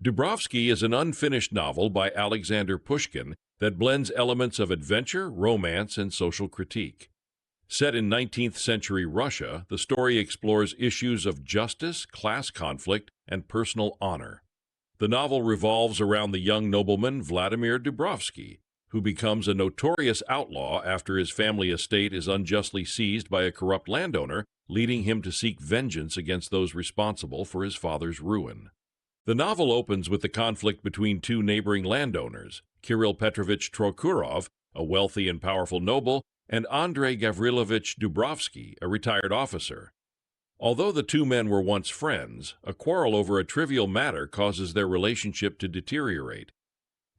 Dubrovsky is an unfinished novel by Alexander Pushkin that blends elements of adventure, romance, and social critique. Set in 19th century Russia, the story explores issues of justice, class conflict, and personal honor. The novel revolves around the young nobleman Vladimir Dubrovsky, who becomes a notorious outlaw after his family estate is unjustly seized by a corrupt landowner, leading him to seek vengeance against those responsible for his father's ruin. The novel opens with the conflict between two neighboring landowners, Kirill Petrovich Trokurov, a wealthy and powerful noble, and Andrei Gavrilovich Dubrovsky, a retired officer. Although the two men were once friends, a quarrel over a trivial matter causes their relationship to deteriorate.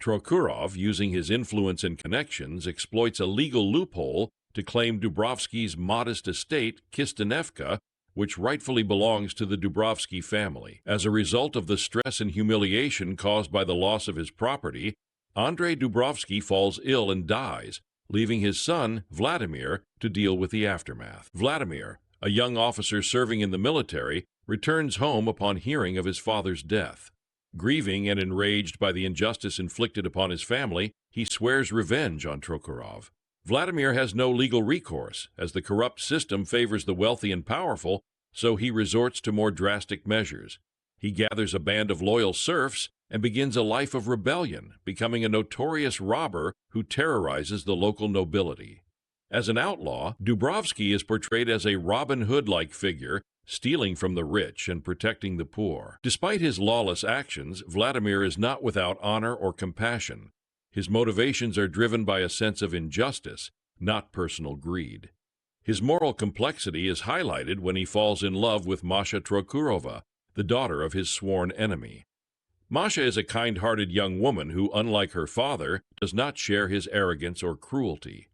Trokurov, using his influence and connections, exploits a legal loophole to claim Dubrovsky's modest estate, Kistanevka, which rightfully belongs to the Dubrovsky family. As a result of the stress and humiliation caused by the loss of his property, Andrei Dubrovsky falls ill and dies, leaving his son, Vladimir, to deal with the aftermath. Vladimir, a young officer serving in the military, returns home upon hearing of his father's death. Grieving and enraged by the injustice inflicted upon his family, he swears revenge on Trokurov. Vladimir has no legal recourse, as the corrupt system favors the wealthy and powerful, so he resorts to more drastic measures. He gathers a band of loyal serfs and begins a life of rebellion, becoming a notorious robber who terrorizes the local nobility. As an outlaw, Dubrovsky is portrayed as a Robin Hood-like figure, stealing from the rich and protecting the poor. Despite his lawless actions, Vladimir is not without honor or compassion. His motivations are driven by a sense of injustice, not personal greed. His moral complexity is highlighted when he falls in love with Masha Trokurova, the daughter of his sworn enemy. Masha is a kind-hearted young woman who, unlike her father, does not share his arrogance or cruelty.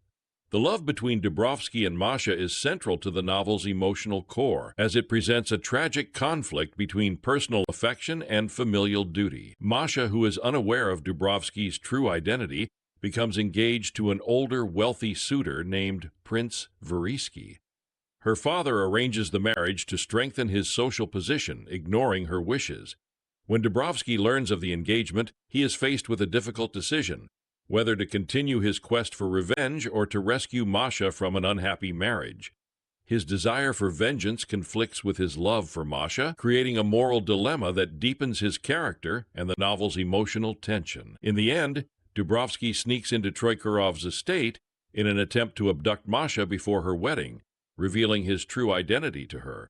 The love between Dubrovsky and Masha is central to the novel's emotional core, as it presents a tragic conflict between personal affection and familial duty. Masha, who is unaware of Dubrovsky's true identity, becomes engaged to an older, wealthy suitor named Prince Verisky. Her father arranges the marriage to strengthen his social position, ignoring her wishes. When Dubrovsky learns of the engagement, he is faced with a difficult decision: whether to continue his quest for revenge or to rescue Masha from an unhappy marriage. His desire for vengeance conflicts with his love for Masha, creating a moral dilemma that deepens his character and the novel's emotional tension. In the end, Dubrovsky sneaks into Troykurov's estate in an attempt to abduct Masha before her wedding, revealing his true identity to her.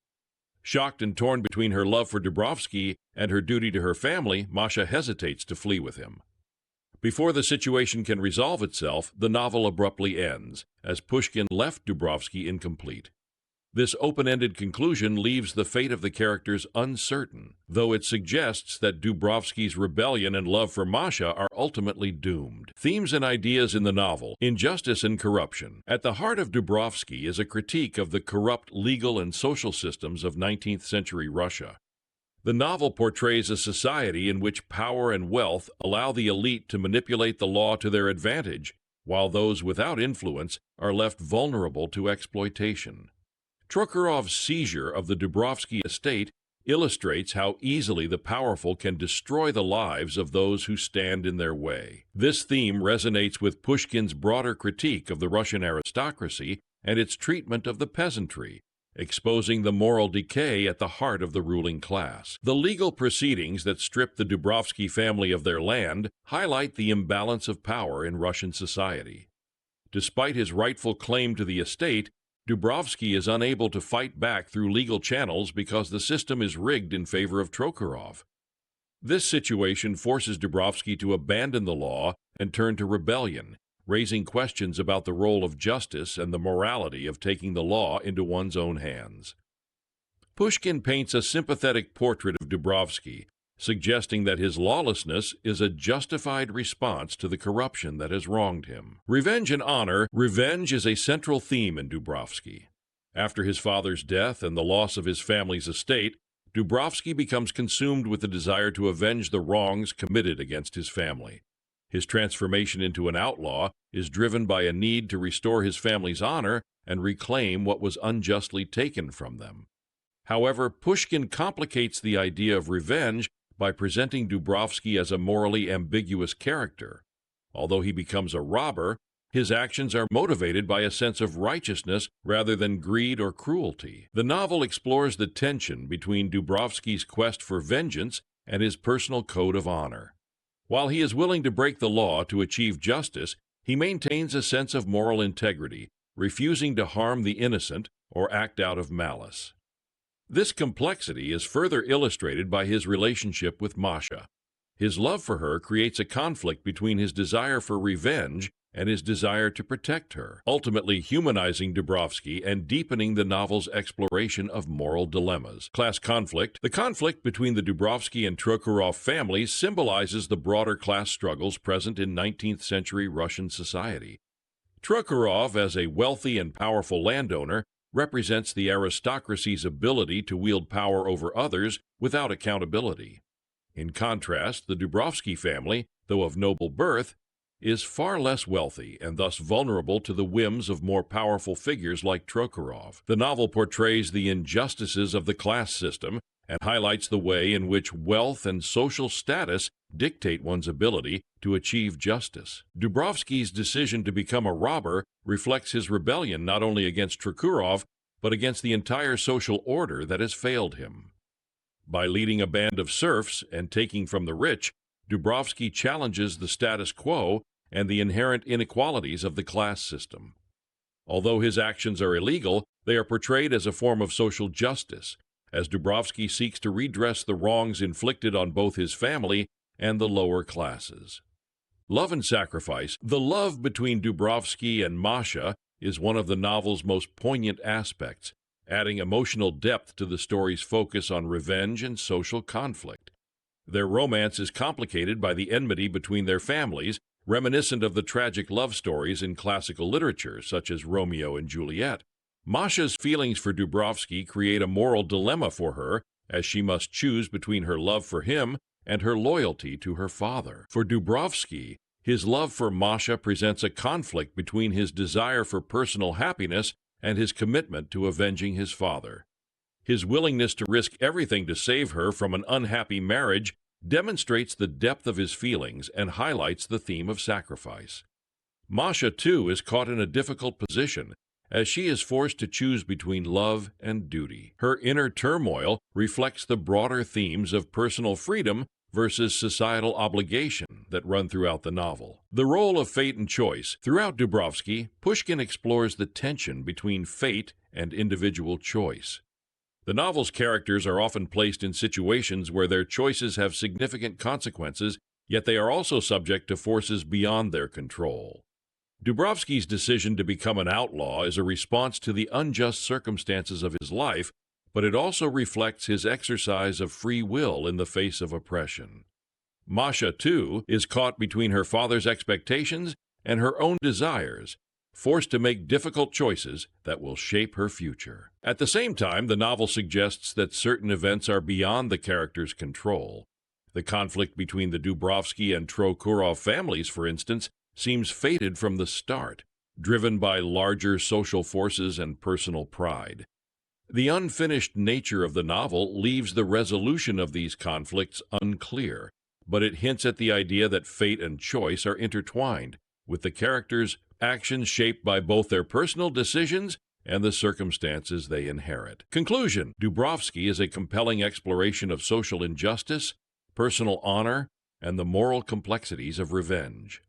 Shocked and torn between her love for Dubrovsky and her duty to her family, Masha hesitates to flee with him. Before the situation can resolve itself, the novel abruptly ends, as Pushkin left Dubrovsky incomplete. This open-ended conclusion leaves the fate of the characters uncertain, though it suggests that Dubrovsky's rebellion and love for Masha are ultimately doomed. Themes and ideas in the novel: injustice and corruption. At the heart of Dubrovsky is a critique of the corrupt legal and social systems of 19th century Russia. The novel portrays a society in which power and wealth allow the elite to manipulate the law to their advantage, while those without influence are left vulnerable to exploitation. Trokurov's seizure of the Dubrovsky estate illustrates how easily the powerful can destroy the lives of those who stand in their way. This theme resonates with Pushkin's broader critique of the Russian aristocracy and its treatment of the peasantry, exposing the moral decay at the heart of the ruling class. The legal proceedings that strip the Dubrovsky family of their land highlight the imbalance of power in Russian society. Despite his rightful claim to the estate, Dubrovsky is unable to fight back through legal channels because the system is rigged in favor of Trokurov. This situation forces Dubrovsky to abandon the law and turn to rebellion, raising questions about the role of justice and the morality of taking the law into one's own hands. Pushkin paints a sympathetic portrait of Dubrovsky, suggesting that his lawlessness is a justified response to the corruption that has wronged him. Revenge and honor. Revenge is a central theme in Dubrovsky. After his father's death and the loss of his family's estate, Dubrovsky becomes consumed with the desire to avenge the wrongs committed against his family. His transformation into an outlaw is driven by a need to restore his family's honor and reclaim what was unjustly taken from them. However, Pushkin complicates the idea of revenge by presenting Dubrovsky as a morally ambiguous character. Although he becomes a robber, his actions are motivated by a sense of righteousness rather than greed or cruelty. The novel explores the tension between Dubrovsky's quest for vengeance and his personal code of honor. While he is willing to break the law to achieve justice, he maintains a sense of moral integrity, refusing to harm the innocent or act out of malice. This complexity is further illustrated by his relationship with Masha. His love for her creates a conflict between his desire for revenge and his desire to protect her, ultimately humanizing Dubrovsky and deepening the novel's exploration of moral dilemmas. Class conflict. The conflict between the Dubrovsky and Trokurov families symbolizes the broader class struggles present in 19th century Russian society. Trokurov, as a wealthy and powerful landowner, represents the aristocracy's ability to wield power over others without accountability. In contrast, the Dubrovsky family, though of noble birth, is far less wealthy and thus vulnerable to the whims of more powerful figures like Trokurov. The novel portrays the injustices of the class system and highlights the way in which wealth and social status dictate one's ability to achieve justice. Dubrovsky's decision to become a robber reflects his rebellion not only against Trokurov, but against the entire social order that has failed him. By leading a band of serfs and taking from the rich, Dubrovsky challenges the status quo and the inherent inequalities of the class system. Although his actions are illegal, they are portrayed as a form of social justice, as Dubrovsky seeks to redress the wrongs inflicted on both his family and the lower classes. Love and sacrifice. The love between Dubrovsky and Masha is one of the novel's most poignant aspects, adding emotional depth to the story's focus on revenge and social conflict. Their romance is complicated by the enmity between their families, reminiscent of the tragic love stories in classical literature, such as Romeo and Juliet. Masha's feelings for Dubrovsky create a moral dilemma for her, as she must choose between her love for him and her loyalty to her father. For Dubrovsky, his love for Masha presents a conflict between his desire for personal happiness and his commitment to avenging his father. His willingness to risk everything to save her from an unhappy marriage demonstrates the depth of his feelings and highlights the theme of sacrifice. Masha, too, is caught in a difficult position, as she is forced to choose between love and duty. Her inner turmoil reflects the broader themes of personal freedom versus societal obligation that run throughout the novel. The role of fate and choice. Throughout Dubrovsky, Pushkin explores the tension between fate and individual choice. The novel's characters are often placed in situations where their choices have significant consequences, yet they are also subject to forces beyond their control. Dubrovsky's decision to become an outlaw is a response to the unjust circumstances of his life, but it also reflects his exercise of free will in the face of oppression. Masha, too, is caught between her father's expectations and her own desires, forced to make difficult choices that will shape her future. At the same time, the novel suggests that certain events are beyond the character's control. The conflict between the Dubrovsky and Trokurov families, for instance, seems fated from the start, driven by larger social forces and personal pride. The unfinished nature of the novel leaves the resolution of these conflicts unclear, but it hints at the idea that fate and choice are intertwined, with the characters' actions shaped by both their personal decisions and the circumstances they inherit. Conclusion. Dubrovsky is a compelling exploration of social injustice, personal honor, and the moral complexities of revenge.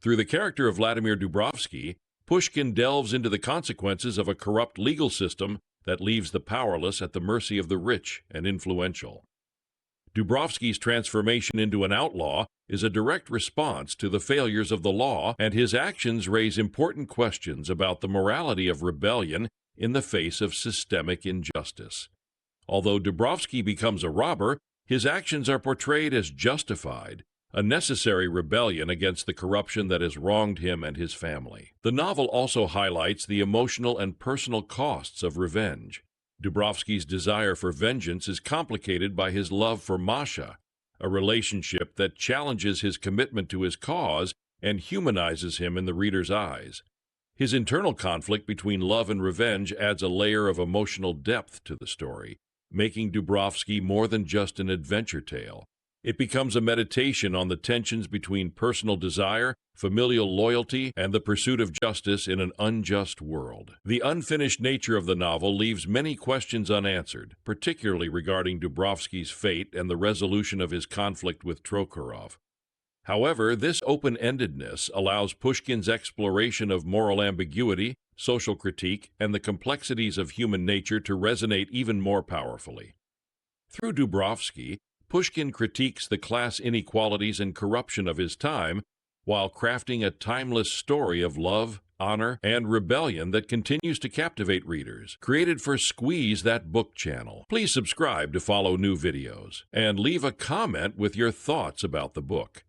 Through the character of Vladimir Dubrovsky, Pushkin delves into the consequences of a corrupt legal system that leaves the powerless at the mercy of the rich and influential. Dubrovsky's transformation into an outlaw is a direct response to the failures of the law, and his actions raise important questions about the morality of rebellion in the face of systemic injustice. Although Dubrovsky becomes a robber, his actions are portrayed as justified, a necessary rebellion against the corruption that has wronged him and his family. The novel also highlights the emotional and personal costs of revenge. Dubrovsky's desire for vengeance is complicated by his love for Masha, a relationship that challenges his commitment to his cause and humanizes him in the reader's eyes. His internal conflict between love and revenge adds a layer of emotional depth to the story, making Dubrovsky more than just an adventure tale. It becomes a meditation on the tensions between personal desire, familial loyalty, and the pursuit of justice in an unjust world. The unfinished nature of the novel leaves many questions unanswered, particularly regarding Dubrovsky's fate and the resolution of his conflict with Troukharov. However, this open-endedness allows Pushkin's exploration of moral ambiguity, social critique, and the complexities of human nature to resonate even more powerfully. Through Dubrovsky, Pushkin critiques the class inequalities and corruption of his time while crafting a timeless story of love, honor, and rebellion that continues to captivate readers. Created for Squeeze That Book channel. Please subscribe to follow new videos and leave a comment with your thoughts about the book.